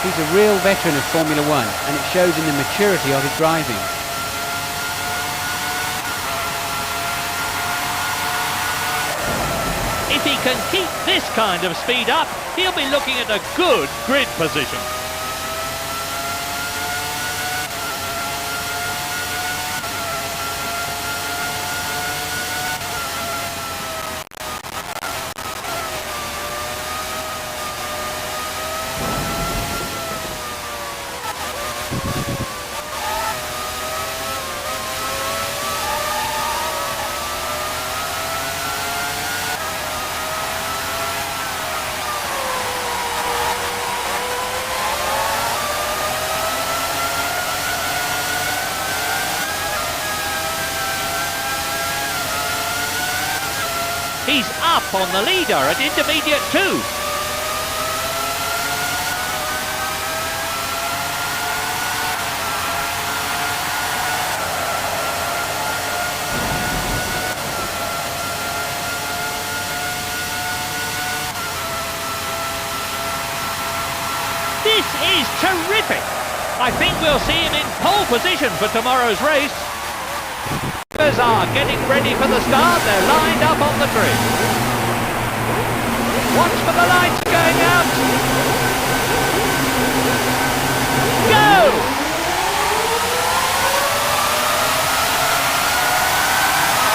He's a real veteran of Formula One, and it shows in the maturity of his driving. If he can keep this kind of speed up, he'll be looking at a good grid position. He's up on the leader at intermediate 2. This is terrific. I think we'll see him in pole position for tomorrow's race. Are getting ready for the start. They're lined up on the grid. Watch for the lights going out. Go!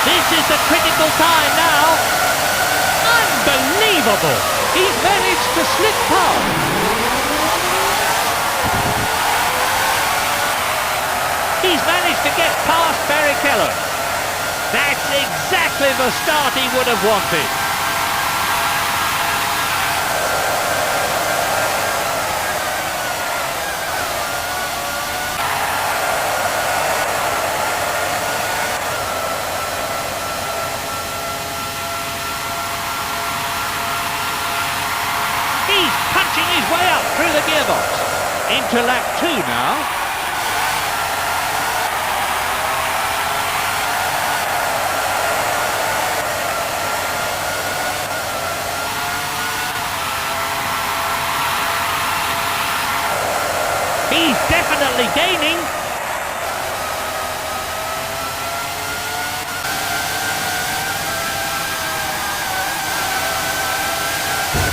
This is the critical time now. Unbelievable! He's managed to slip past. He's managed to get past Barrichello. That's exactly the start he would have wanted. He's punching his way up through the gearbox. Into lap 2 now. He's definitely gaining.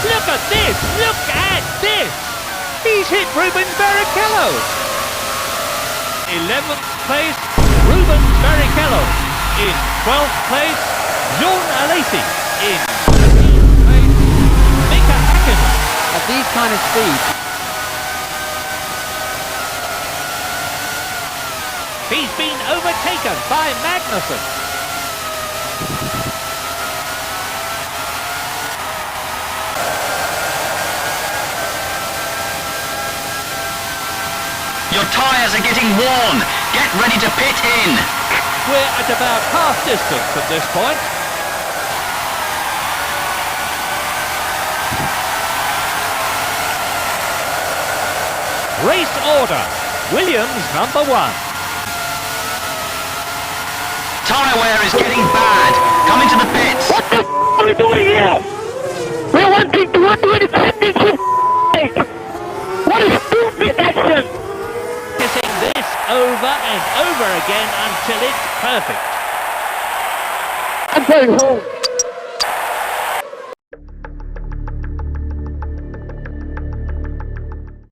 Look at this! Look at this! He's hit Rubens Barrichello. 11th place, Rubens Barrichello. In 12th place, Jean Alesi. In 13th place, Mika Hakkinen. At these kind of speeds, he's been overtaken by Magnussen. Your tyres are getting worn. Get ready to pit in. We're at about half distance at this point. Race order. Williams number 1. Tyre wear is getting bad. Come into the pits. What the f*** are we doing here? We're wanting to run the championship. What a stupid action! Kissing this over and over again until it's perfect. I'm going home.